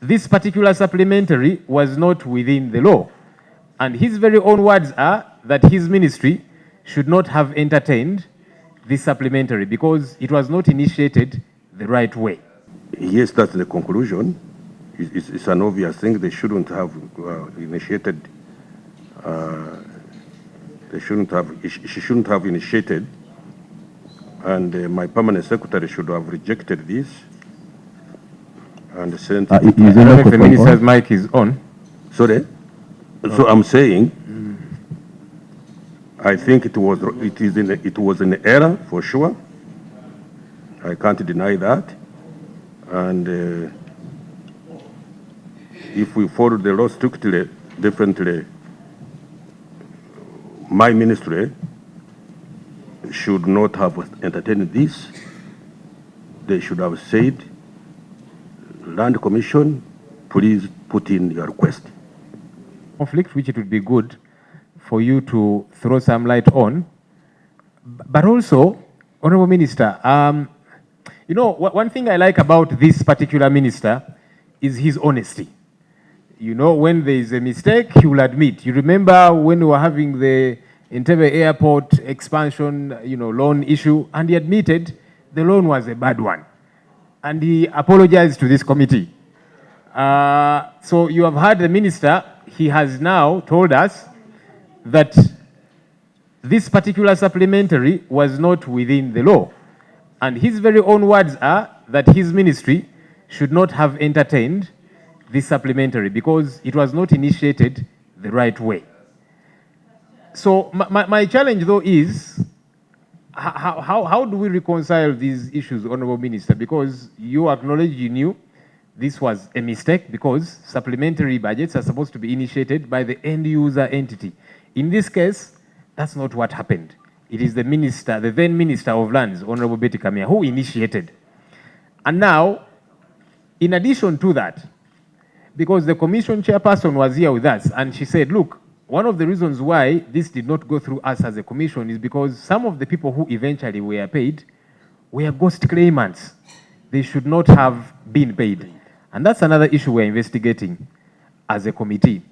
this particular supplementary was not within the law. And his very own words are that his ministry should not have entertained this supplementary because it was not initiated the right way. Yes, that's the conclusion. It's an obvious thing. They shouldn't have initiated. She shouldn't have initiated, and my permanent secretary should have rejected this and sent. If the minister's mic is on. Sorry. So I'm saying, I think it was an error for sure. I can't deny that, and if we follow the law strictly, definitely, my ministry should not have entertained this. They should have said, Land Commission, please put in your request. Conflict, which it would be good for you to throw some light on. But also, Honorable Minister, you know, one thing I like about this particular minister is his honesty. You know, when there is a mistake, he will admit. You remember when we were having the Entebbe Airport expansion, loan issue, and he admitted the loan was a bad one. And he apologized to this committee. So you have heard the minister, he has now told us that this particular supplementary was not within the law. And his very own words are that his ministry should not have entertained this supplementary because it was not initiated the right way. So my challenge though is, how do we reconcile these issues, Honorable Minister? Because you acknowledge you knew this was a mistake because supplementary budgets are supposed to be initiated by the end user entity. In this case, that's not what happened. It is the minister, the then Minister of Lands, Honorable Betty Kamia, who initiated. And now, in addition to that, because the commission chairperson was here with us and she said, look, one of the reasons why this did not go through us as a commission is because some of the people who eventually were paid were ghost claimants. They should not have been paid. And that's another issue we're investigating as a committee.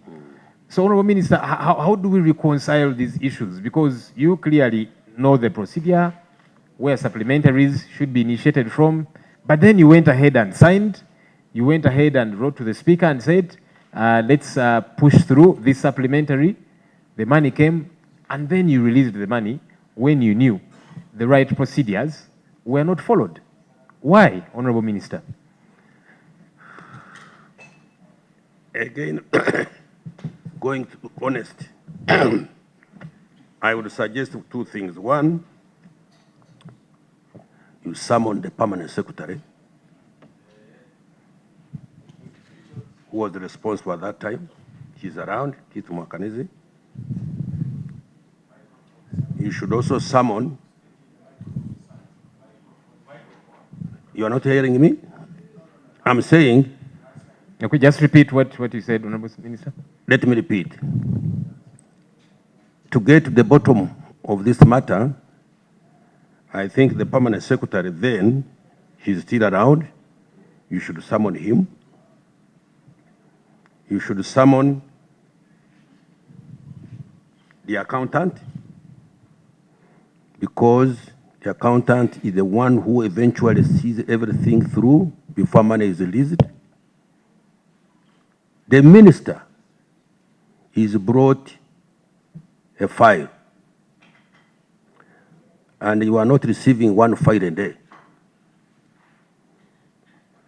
So, Honorable Minister, how do we reconcile these issues? Because you clearly know the procedure, where supplementaries should be initiated from, but then you went ahead and signed. You went ahead and wrote to the Speaker and said, let's push through this supplementary. The money came, and then you released the money when you knew the right procedures were not followed. Why, Honorable Minister? Again, going to be honest, I would suggest two things. One, you summon the permanent secretary, who was responsible at that time. He's around, Kitu Mwakanizi. You should also summon. You are not hearing me? I'm saying. Could you just repeat what you said, Honorable Minister? Let me repeat. To get to the bottom of this matter, I think the permanent secretary then, he's still around. You should summon him. You should summon the accountant, because the accountant is the one who eventually sees everything through before money is released. The minister is brought a file, and you are not receiving one file a day.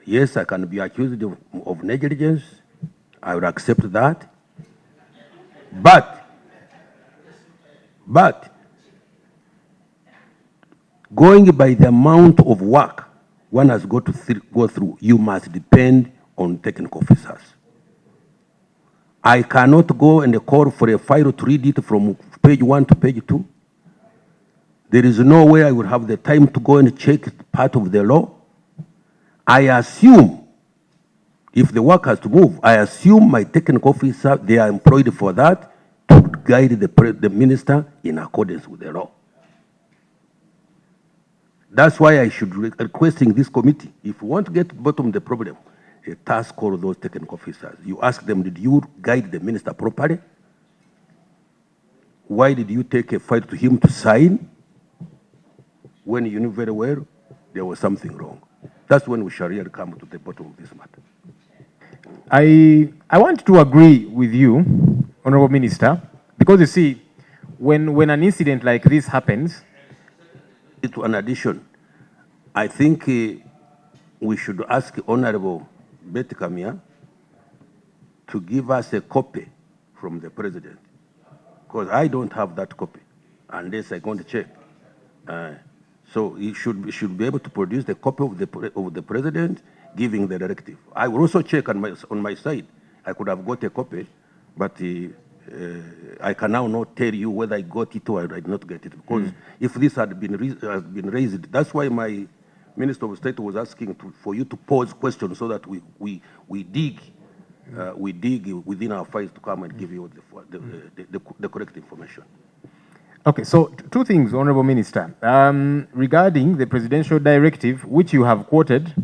Yes, I can be accused of negligence. I would accept that. But going by the amount of work one has got to go through, you must depend on technical officers. I cannot go and call for a file to read it from page 1 to page 2. There is no way I would have the time to go and check part of the law. I assume, if the work has to move, I assume my technical officer, they are employed for that, to guide the minister in accordance with the law. That's why I should requesting this committee, if we want to get to the bottom of the problem, a task all those technical officers. You ask them, did you guide the minister properly? Why did you take a file to him to sign when you knew very well there was something wrong? That's when we shall really come to the bottom of this matter. I want to agree with you, Honorable Minister, because you see, when an incident like this happens, To an addition, I think we should ask Honorable Betty Kamia to give us a copy from the president, because I don't have that copy unless I go to check. So he should be able to produce the copy of the president giving the directive. I will also check on my side. I could have got a copy, but I can now not tell you whether I got it or I did not get it, because if this had been raised, that's why my Minister of State was asking for you to pose questions so that we dig within our files to come and give you the correct information. okay, so two things, Honorable Minister. Regarding the presidential directive, which you have quoted,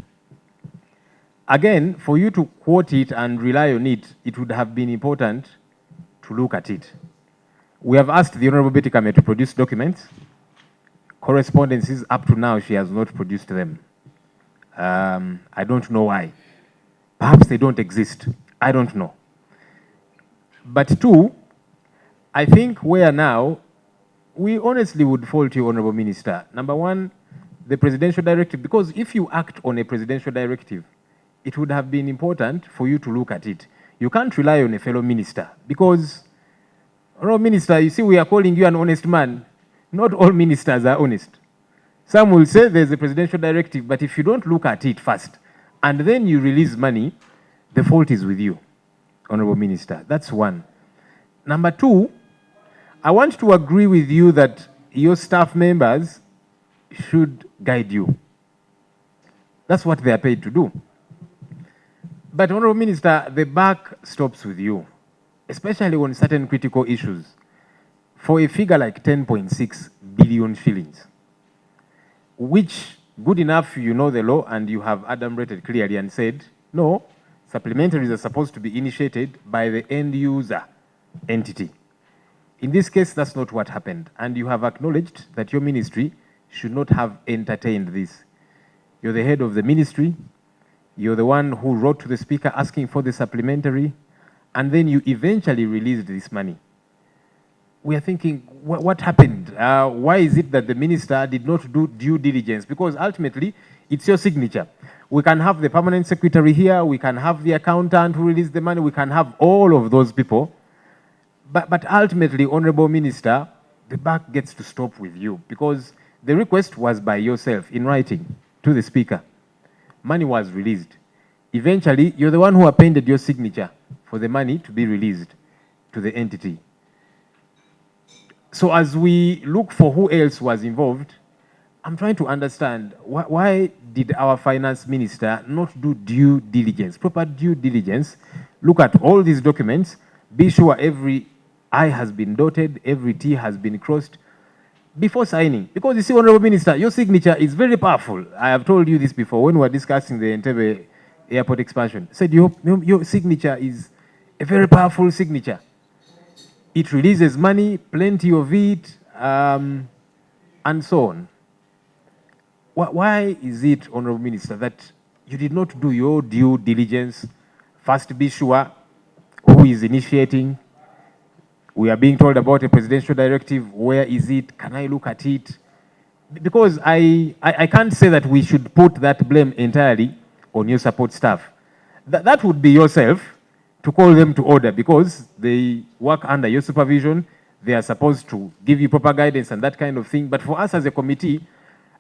again, for you to quote it and rely on it, it would have been important to look at it. We have asked the Honorable Betty Kamia to produce documents. Correspondences, up to now, she has not produced them. I don't know why. Perhaps they don't exist. I don't know. But two, I think where now, we honestly would fault you, Honorable Minister. Number one, the presidential directive, because if you act on a presidential directive, it would have been important for you to look at it. You can't rely on a fellow minister, because, Honorable Minister, you see, we are calling you an honest man. Not all ministers are honest. Some will say there's a presidential directive, but if you don't look at it first, and then you release money, the fault is with you, Honorable Minister. That's one. Number two, I want to agree with you that your staff members should guide you. That's what they are paid to do. But, Honorable Minister, the buck stops with you, especially on certain critical issues. For a figure like 10.6 billion shillings, which, good enough, you know the law and you have adumbrated clearly and said, no, supplementaries are supposed to be initiated by the end user entity. In this case, that's not what happened. And you have acknowledged that your ministry should not have entertained this. You're the head of the ministry. You're the one who wrote to the Speaker asking for the supplementary, and then you eventually released this money. We are thinking, what happened? Why is it that the minister did not do due diligence? Because ultimately, it's your signature. We can have the permanent secretary here, we can have the accountant who released the money, we can have all of those people. But ultimately, Honorable Minister, the buck gets to stop with you, because the request was by yourself in writing to the Speaker. Money was released. Eventually, you're the one who appended your signature for the money to be released to the entity. So as we look for who else was involved, I'm trying to understand why did our finance minister not do due diligence, proper due diligence, look at all these documents, be sure every I has been dotted, every T has been crossed before signing. Because you see, Honorable Minister, your signature is very powerful. I have told you this before when we were discussing the Entebbe airport expansion. I said your signature is a very powerful signature. It releases money, plenty of it, and so on. Why is it, Honorable Minister, that you did not do your due diligence? First, be sure who is initiating. We are being told about a presidential directive. Where is it? Can I look at it? Because I can't say that we should put that blame entirely on your support staff. That would be yourself to call them to order, because they work under your supervision. They are supposed to give you proper guidance and that kind of thing. But for us as a committee,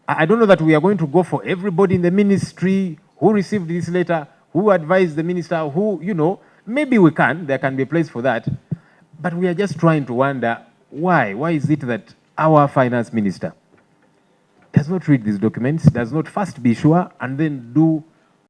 I don't know that we are going to go for everybody in the ministry who received this letter, who advised the minister, who, maybe we can. There can be a place for that. But we are just trying to wonder why. Why is it that our finance minister does not read these documents, does not first be sure, and then do